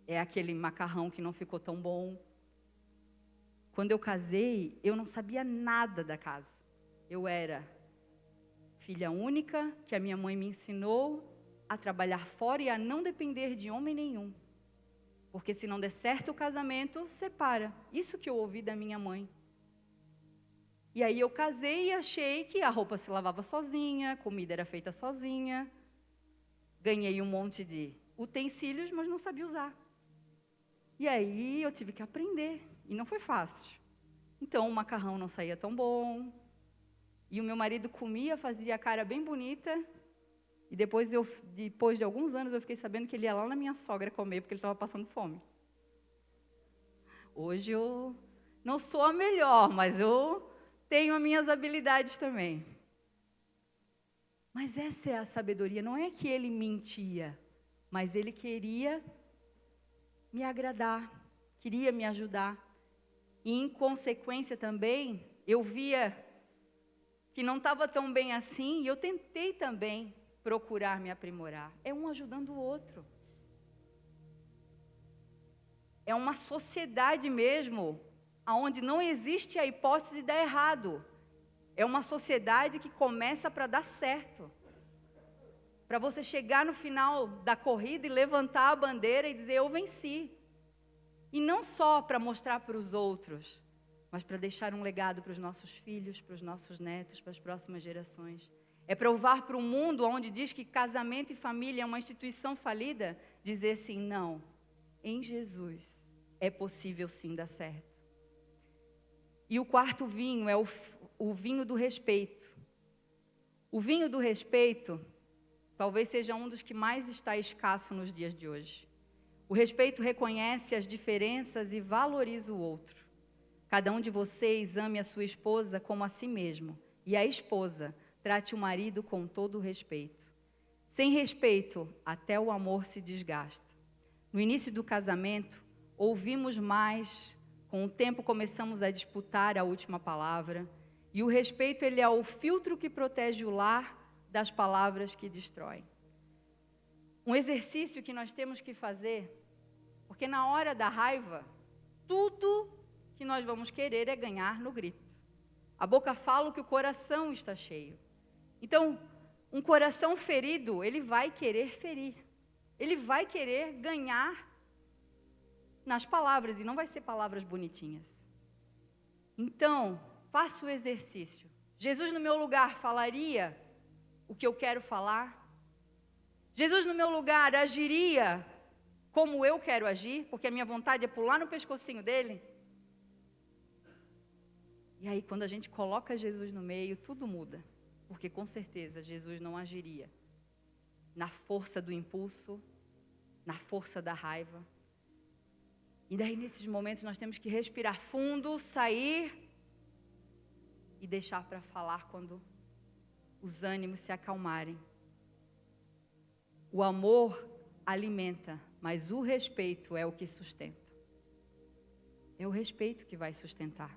é aquele macarrão que não ficou tão bom. Quando eu casei, eu não sabia nada da casa. Eu era filha única, que a minha mãe me ensinou a trabalhar fora e a não depender de homem nenhum. Porque se não der certo o casamento, separa. Isso que eu ouvi da minha mãe. E aí eu casei e achei que a roupa se lavava sozinha, a comida era feita sozinha. Ganhei um monte de utensílios, mas não sabia usar. E aí eu tive que aprender. E não foi fácil. Então o macarrão não saía tão bom. E o meu marido comia, fazia a cara bem bonita. E depois de alguns anos, eu fiquei sabendo que ele ia lá na minha sogra comer, porque ele estava passando fome. Hoje eu não sou a melhor, mas eu tenho as minhas habilidades também. Mas essa é a sabedoria. Não é que ele mentia, mas ele queria me agradar, queria me ajudar. E, em consequência também, eu via que não estava tão bem assim, e eu tentei também procurar me aprimorar. É um ajudando o outro. É uma sociedade mesmo, onde não existe a hipótese de dar errado. É uma sociedade que começa para dar certo. Para você chegar no final da corrida e levantar a bandeira e dizer, eu venci. E não só para mostrar para os outros, mas para deixar um legado para os nossos filhos, para os nossos netos, para as próximas gerações. É provar para o mundo onde diz que casamento e família é uma instituição falida, dizer assim, não, em Jesus é possível sim dar certo. E o quarto vinho é o vinho do respeito. O vinho do respeito talvez seja um dos que mais está escasso nos dias de hoje. O respeito reconhece as diferenças e valoriza o outro. Cada um de vocês ame a sua esposa como a si mesmo, e a esposa trate o marido com todo o respeito. Sem respeito, até o amor se desgasta. No início do casamento, ouvimos mais, com o tempo começamos a disputar a última palavra, e o respeito ele é o filtro que protege o lar das palavras que destroem. Um exercício que nós temos que fazer, porque na hora da raiva, tudo que nós vamos querer é ganhar no grito. A boca fala o que o coração está cheio. Então, um coração ferido, ele vai querer ferir. Ele vai querer ganhar nas palavras, e não vai ser palavras bonitinhas. Então, faça o exercício. Jesus no meu lugar falaria o que eu quero falar? Jesus no meu lugar agiria como eu quero agir, porque a minha vontade é pular no pescocinho dele? E aí, quando a gente coloca Jesus no meio, tudo muda. Porque, com certeza, Jesus não agiria na força do impulso, na força da raiva. E daí, nesses momentos, nós temos que respirar fundo, sair e deixar para falar quando os ânimos se acalmarem. O amor alimenta, mas o respeito é o que sustenta. É o respeito que vai sustentar.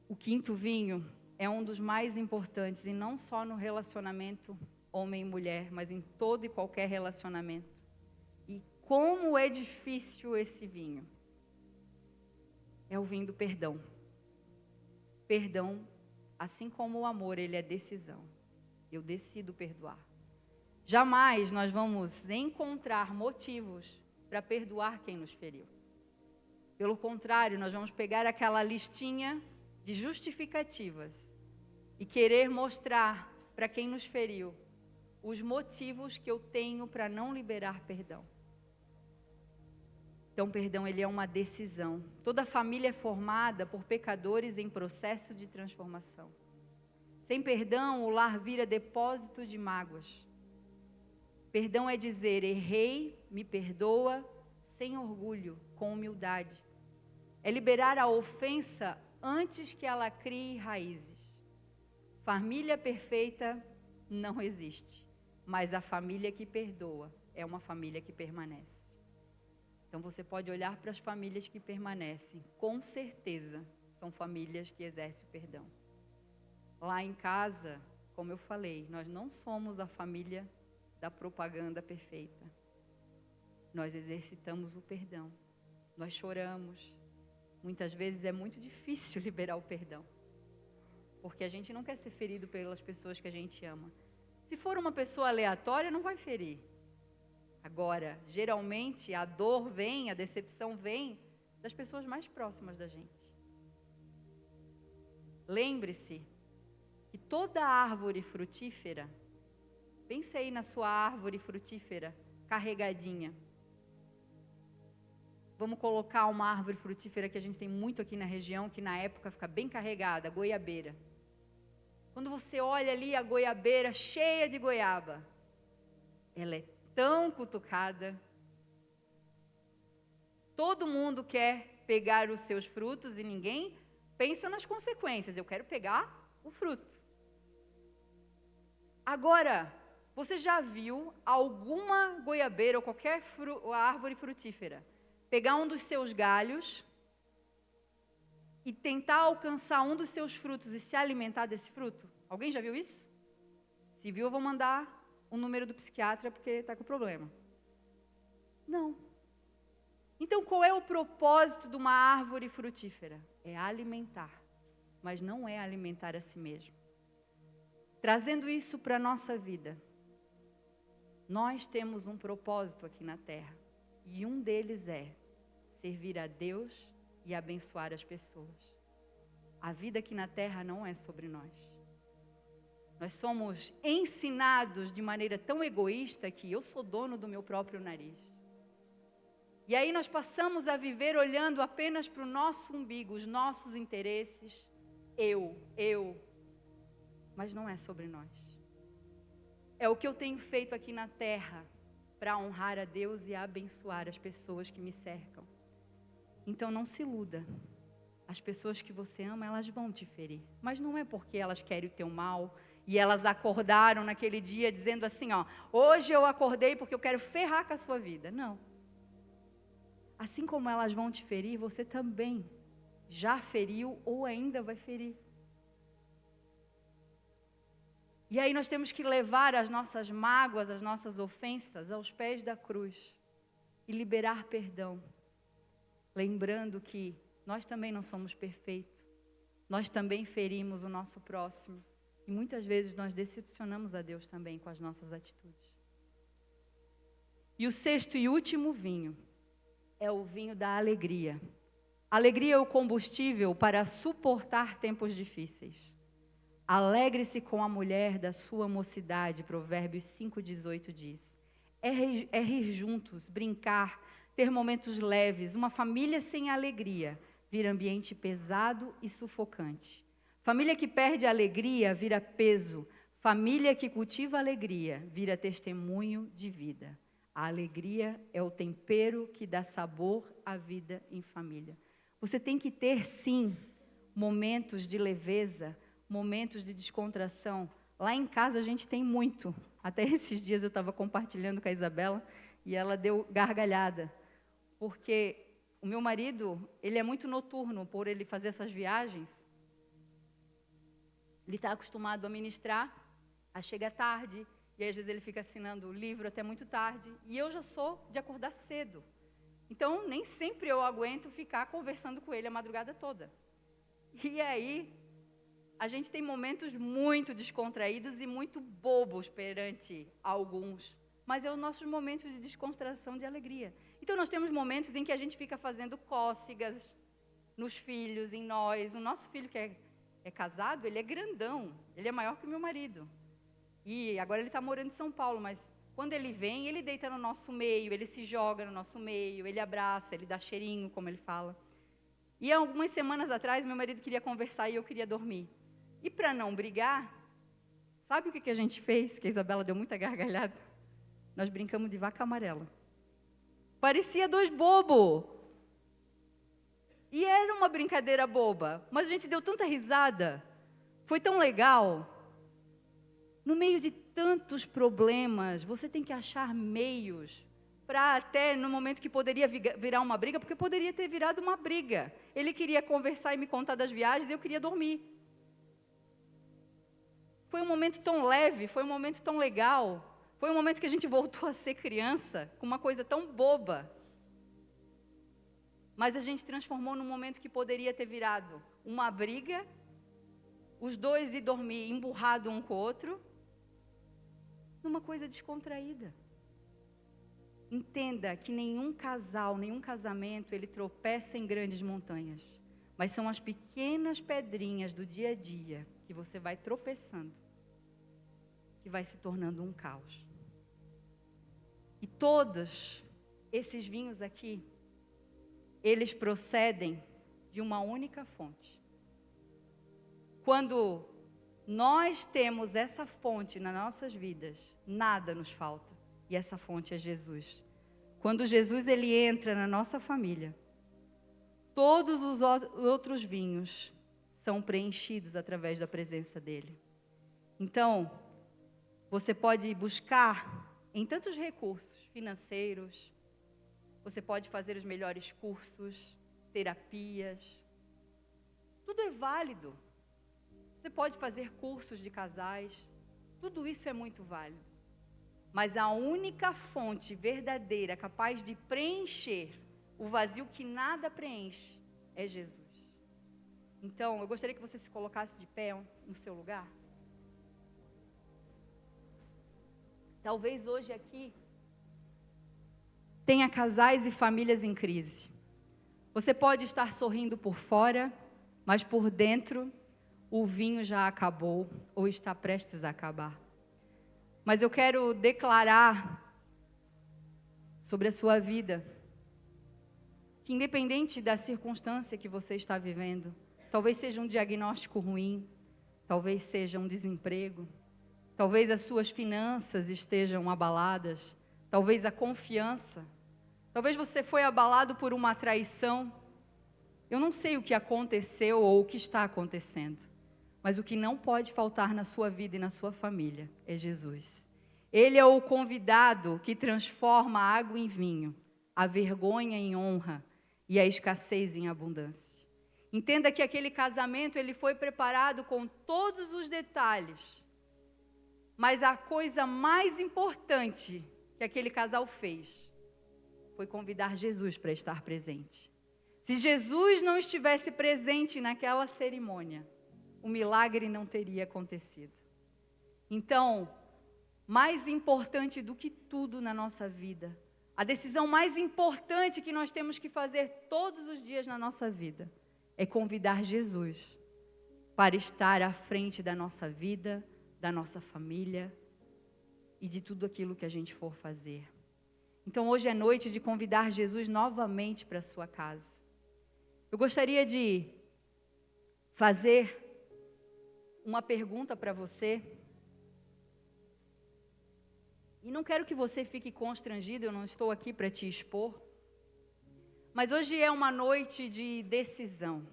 O quinto vinho é um dos mais importantes, e não só no relacionamento homem e mulher, mas em todo e qualquer relacionamento. E como é difícil esse vinho. É o vinho do perdão. Perdão, assim como o amor, ele é decisão. Eu decido perdoar. Jamais nós vamos encontrar motivos para perdoar quem nos feriu. Pelo contrário, nós vamos pegar aquela listinha de justificativas e querer mostrar para quem nos feriu os motivos que eu tenho para não liberar perdão. Então, perdão, ele é uma decisão. Toda família é formada por pecadores em processo de transformação. Sem perdão, o lar vira depósito de mágoas. Perdão é dizer, errei, me perdoa, sem orgulho, com humildade. É liberar a ofensa antes que ela crie raízes. Família perfeita não existe, mas a família que perdoa é uma família que permanece. Então você pode olhar para as famílias que permanecem. Com certeza, são famílias que exercem o perdão. Lá em casa, como eu falei, nós não somos a família da propaganda perfeita. Nós exercitamos o perdão. Nós choramos. Muitas vezes é muito difícil liberar o perdão. Porque a gente não quer ser ferido pelas pessoas que a gente ama. Se for uma pessoa aleatória, não vai ferir. Agora, geralmente, a dor vem, a decepção vem das pessoas mais próximas da gente. Lembre-se que toda árvore frutífera, pense aí na sua árvore frutífera, carregadinha. Vamos colocar uma árvore frutífera que a gente tem muito aqui na região, que na época fica bem carregada, a goiabeira. Quando você olha ali a goiabeira cheia de goiaba, ela é tão cutucada. Todo mundo quer pegar os seus frutos e ninguém pensa nas consequências. Eu quero pegar o fruto. Agora, você já viu alguma goiabeira ou qualquer árvore frutífera pegar um dos seus galhos e tentar alcançar um dos seus frutos e se alimentar desse fruto? Alguém já viu isso? Se viu, eu vou mandar o número do psiquiatra porque está com problema. Não. Então, qual é o propósito de uma árvore frutífera? É alimentar, mas não é alimentar a si mesmo. Trazendo isso para a nossa vida, nós temos um propósito aqui na terra, e um deles é servir a Deus e abençoar as pessoas. A vida aqui na terra não é sobre nós. Nós somos ensinados de maneira tão egoísta que eu sou dono do meu próprio nariz. E aí nós passamos a viver olhando apenas para o nosso umbigo, os nossos interesses, eu. Mas não é sobre nós. É o que eu tenho feito aqui na terra para honrar a Deus e abençoar as pessoas que me cercam. Então não se iluda. As pessoas que você ama, elas vão te ferir. Mas não é porque elas querem o teu mal e elas acordaram naquele dia dizendo assim, ó, hoje eu acordei porque eu quero ferrar com a sua vida. Não. Assim como elas vão te ferir, você também já feriu ou ainda vai ferir. E aí nós temos que levar as nossas mágoas, as nossas ofensas aos pés da cruz e liberar perdão. Lembrando que nós também não somos perfeitos. Nós também ferimos o nosso próximo. E muitas vezes nós decepcionamos a Deus também com as nossas atitudes. E o sexto e último vinho é o vinho da alegria. Alegria é o combustível para suportar tempos difíceis. Alegre-se com a mulher da sua mocidade, Provérbios 5,18 diz. É rir juntos, brincar, ter momentos leves. Uma família sem alegria vira ambiente pesado e sufocante. Família que perde a alegria vira peso. Família que cultiva alegria vira testemunho de vida. A alegria é o tempero que dá sabor à vida em família. Você tem que ter, sim, momentos de leveza, momentos de descontração. Lá em casa a gente tem muito. Até esses dias eu estava compartilhando com a Isabela e ela deu gargalhada. Porque o meu marido, ele é muito noturno por ele fazer essas viagens. Ele está acostumado a ministrar, a chegar tarde. E aí, às vezes ele fica assinando o livro até muito tarde. E eu já sou de acordar cedo. Então, nem sempre eu aguento ficar conversando com ele a madrugada toda. E aí, a gente tem momentos muito descontraídos e muito bobos perante alguns. Mas é os nossos momentos de descontração, de alegria. Então, nós temos momentos em que a gente fica fazendo cócegas nos filhos, em nós. O nosso filho que é casado, ele é grandão. Ele é maior que o meu marido. E agora ele está morando em São Paulo, mas quando ele vem, ele deita no nosso meio, ele se joga no nosso meio, ele abraça, ele dá cheirinho, como ele fala. E algumas semanas atrás, meu marido queria conversar e eu queria dormir. E para não brigar, sabe o que a gente fez? Que a Isabela deu muita gargalhada. Nós brincamos de vaca amarela. Parecia dois bobos. E era uma brincadeira boba, mas a gente deu tanta risada. Foi tão legal. No meio de tantos problemas, você tem que achar meios para até no momento que poderia virar uma briga, porque poderia ter virado uma briga. Ele queria conversar e me contar das viagens e eu queria dormir. Foi um momento tão leve, foi um momento tão legal, foi um momento que a gente voltou a ser criança, com uma coisa tão boba. Mas a gente transformou num momento que poderia ter virado uma briga, os dois ir dormir emburrado um com o outro, numa coisa descontraída. Entenda que nenhum casal, nenhum casamento, ele tropeça em grandes montanhas. Mas são as pequenas pedrinhas do dia a dia que você vai tropeçando, que vai se tornando um caos. E todos esses vinhos aqui, eles procedem de uma única fonte. Quando nós temos essa fonte nas nossas vidas, nada nos falta. E essa fonte é Jesus. Quando Jesus ele entra na nossa família, todos os outros vinhos são preenchidos através da presença dele. Então, você pode buscar em tantos recursos financeiros, você pode fazer os melhores cursos, terapias, tudo é válido. Você pode fazer cursos de casais, tudo isso é muito válido. Mas a única fonte verdadeira capaz de preencher o vazio que nada preenche é Jesus. Então, eu gostaria que você se colocasse de pé no seu lugar. Talvez hoje aqui tenha casais e famílias em crise. Você pode estar sorrindo por fora, mas por dentro o vinho já acabou ou está prestes a acabar. Mas eu quero declarar sobre a sua vida, que independente da circunstância que você está vivendo, talvez seja um diagnóstico ruim, talvez seja um desemprego, talvez as suas finanças estejam abaladas, talvez a confiança, talvez você foi abalado por uma traição. Eu não sei o que aconteceu ou o que está acontecendo, mas o que não pode faltar na sua vida e na sua família é Jesus. Ele é o convidado que transforma a água em vinho, a vergonha em honra e a escassez em abundância. Entenda que aquele casamento ele foi preparado com todos os detalhes, mas a coisa mais importante que aquele casal fez foi convidar Jesus para estar presente. Se Jesus não estivesse presente naquela cerimônia, o milagre não teria acontecido. Então, mais importante do que tudo na nossa vida, a decisão mais importante que nós temos que fazer todos os dias na nossa vida, é convidar Jesus para estar à frente da nossa vida, da nossa família e de tudo aquilo que a gente for fazer. Então hoje é noite de convidar Jesus novamente para a sua casa. Eu gostaria de fazer uma pergunta para você. E não quero que você fique constrangido, eu não estou aqui para te expor. Mas hoje é uma noite de decisão.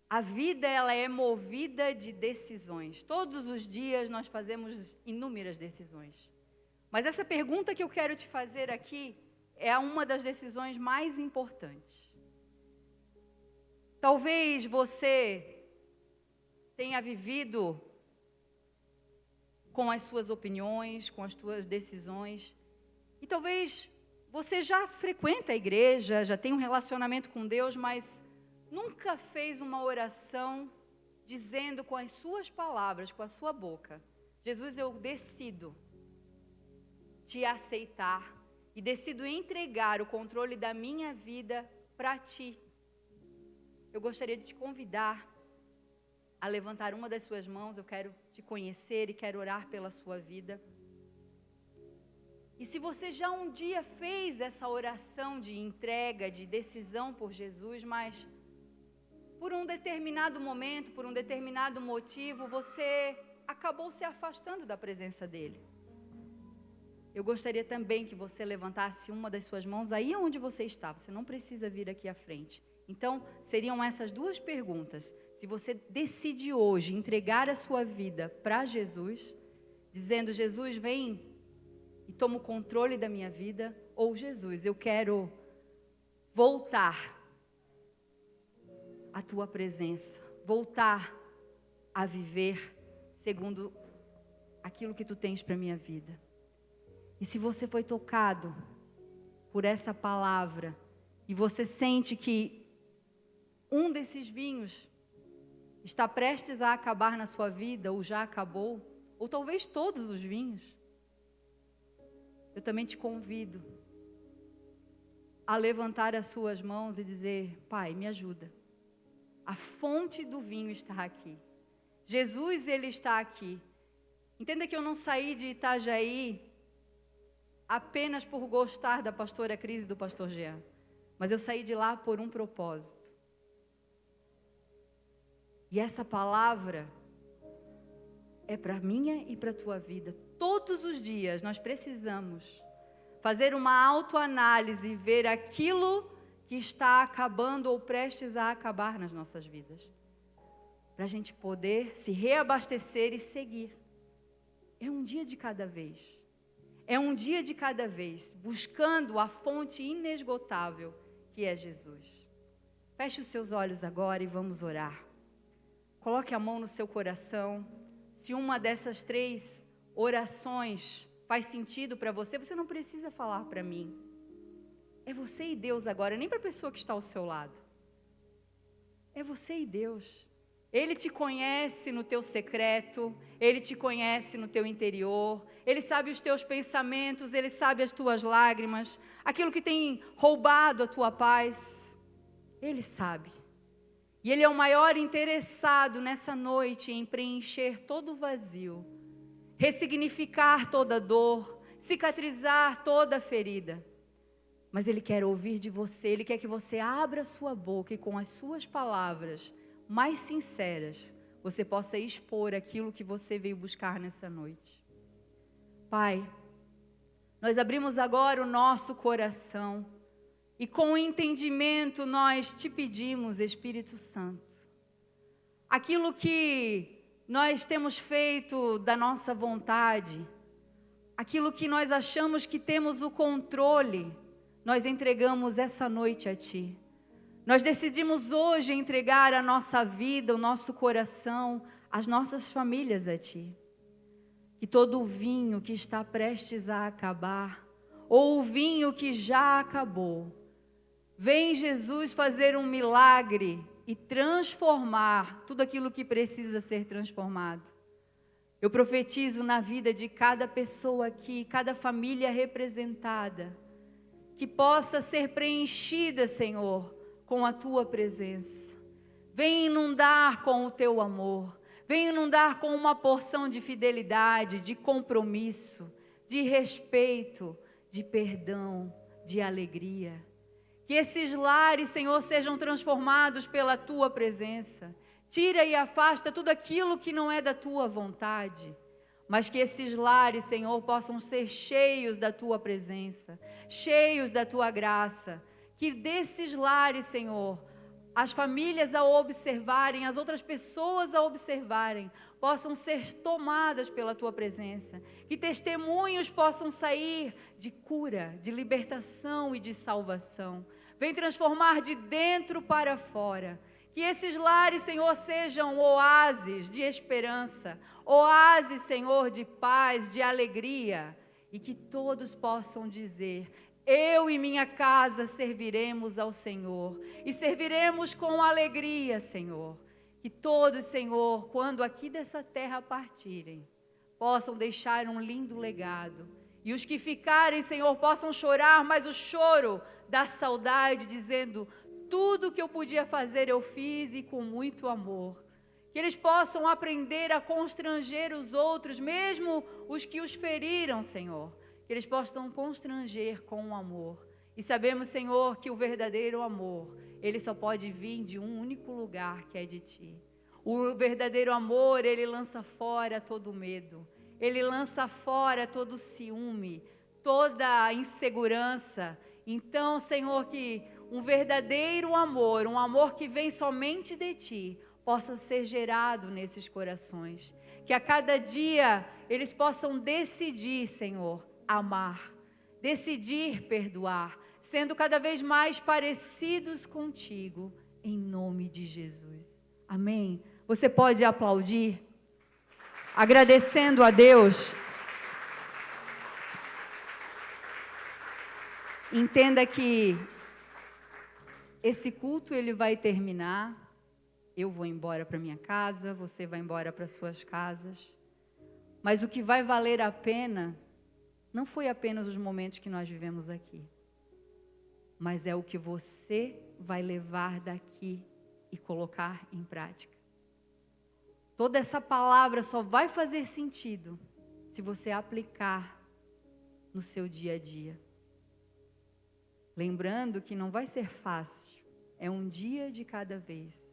A vida ela é movida de decisões. Todos os dias nós fazemos inúmeras decisões. Mas essa pergunta que eu quero te fazer aqui é uma das decisões mais importantes. Talvez você tenha vivido com as suas opiniões, com as suas decisões. E talvez você já frequenta a igreja, já tem um relacionamento com Deus, mas nunca fez uma oração dizendo com as suas palavras, com a sua boca: Jesus, eu decido te aceitar e decido entregar o controle da minha vida para ti. Eu gostaria de te convidar a levantar uma das suas mãos. Eu quero te conhecer e quero orar pela sua vida. E se você já um dia fez essa oração de entrega, de decisão por Jesus, mas por um determinado momento, por um determinado motivo, você acabou se afastando da presença dele, eu gostaria também que você levantasse uma das suas mãos aí onde você está. Você não precisa vir aqui à frente. Então, seriam essas duas perguntas. Se você decide hoje entregar a sua vida para Jesus, dizendo: Jesus, vem e toma o controle da minha vida, ou Jesus, eu quero voltar à tua presença, voltar a viver segundo aquilo que tu tens para a minha vida. E se você foi tocado por essa palavra, e você sente que um desses vinhos está prestes a acabar na sua vida, ou já acabou, ou talvez todos os vinhos, eu também te convido a levantar as suas mãos e dizer: Pai, me ajuda. A fonte do vinho está aqui. Jesus, Ele está aqui. Entenda que eu não saí de Itajaí apenas por gostar da pastora Cris e do pastor Jean, mas eu saí de lá por um propósito. E essa palavra é para minha e para a tua vida. Todos os dias nós precisamos fazer uma autoanálise e ver aquilo que está acabando ou prestes a acabar nas nossas vidas, para a gente poder se reabastecer e seguir. É um dia de cada vez. É um dia de cada vez, buscando a fonte inesgotável que é Jesus. Feche os seus olhos agora e vamos orar. Coloque a mão no seu coração. Se uma dessas 3 orações faz sentido para você, você não precisa falar para mim. É você e Deus agora, nem para a pessoa que está ao seu lado. É você e Deus. Ele te conhece no teu secreto, Ele te conhece no teu interior, Ele sabe os teus pensamentos, Ele sabe as tuas lágrimas, aquilo que tem roubado a tua paz, Ele sabe. E Ele é o maior interessado nessa noite em preencher todo o vazio, ressignificar toda dor, cicatrizar toda ferida. Mas Ele quer ouvir de você, Ele quer que você abra a sua boca e com as suas palavras mais sinceras, você possa expor aquilo que você veio buscar nessa noite. Pai, nós abrimos agora o nosso coração e com o entendimento nós te pedimos, Espírito Santo, aquilo que nós temos feito da nossa vontade, aquilo que nós achamos que temos o controle, nós entregamos essa noite a Ti. Nós decidimos hoje entregar a nossa vida, o nosso coração, as nossas famílias a Ti. Que todo o vinho que está prestes a acabar, ou o vinho que já acabou, vem Jesus fazer um milagre e transformar tudo aquilo que precisa ser transformado. Eu profetizo na vida de cada pessoa aqui, cada família representada, que possa ser preenchida, Senhor, com a Tua presença. Vem inundar com o Teu amor. Vem inundar com uma porção de fidelidade, de compromisso, de respeito, de perdão, de alegria. Que esses lares, Senhor, sejam transformados pela Tua presença. Tira e afasta tudo aquilo que não é da Tua vontade. Mas que esses lares, Senhor, possam ser cheios da Tua presença, cheios da Tua graça. Que desses lares, Senhor, as famílias ao observarem, as outras pessoas ao observarem, possam ser tomadas pela Tua presença. Que testemunhos possam sair de cura, de libertação e de salvação. Vem transformar de dentro para fora. Que esses lares, Senhor, sejam oásis de esperança, oásis, Senhor, de paz, de alegria. E que todos possam dizer: eu e minha casa serviremos ao Senhor, e serviremos com alegria, Senhor. Que todos, Senhor, quando aqui dessa terra partirem, possam deixar um lindo legado. E os que ficarem, Senhor, possam chorar, mas o choro da saudade, dizendo: tudo que eu podia fazer eu fiz e com muito amor. Que eles possam aprender a constranger os outros, mesmo os que os feriram, Senhor. Que eles possam constranger com o amor. E sabemos, Senhor, que o verdadeiro amor, ele só pode vir de um único lugar, que é de Ti. O verdadeiro amor, ele lança fora todo medo. Ele lança fora todo ciúme, toda insegurança. Então, Senhor, que um verdadeiro amor, um amor que vem somente de Ti, possa ser gerado nesses corações. Que a cada dia eles possam decidir, Senhor, amar, decidir perdoar, sendo cada vez mais parecidos contigo, em nome de Jesus. Amém? Você pode aplaudir, agradecendo a Deus. Entenda que esse culto ele vai terminar, eu vou embora para minha casa, você vai embora para suas casas, mas o que vai valer a pena não foi apenas os momentos que nós vivemos aqui, mas é o que você vai levar daqui e colocar em prática. Toda essa palavra só vai fazer sentido se você aplicar no seu dia a dia. Lembrando que não vai ser fácil, é um dia de cada vez.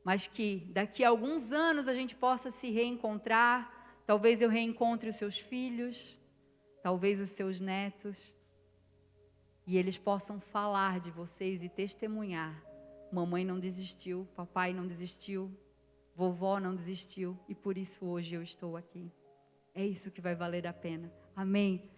Mas que daqui a alguns anos a gente possa se reencontrar, talvez eu reencontre os seus filhos, talvez os seus netos, e eles possam falar de vocês e testemunhar. Mamãe não desistiu, papai não desistiu, vovó não desistiu, e por isso hoje eu estou aqui. É isso que vai valer a pena. Amém?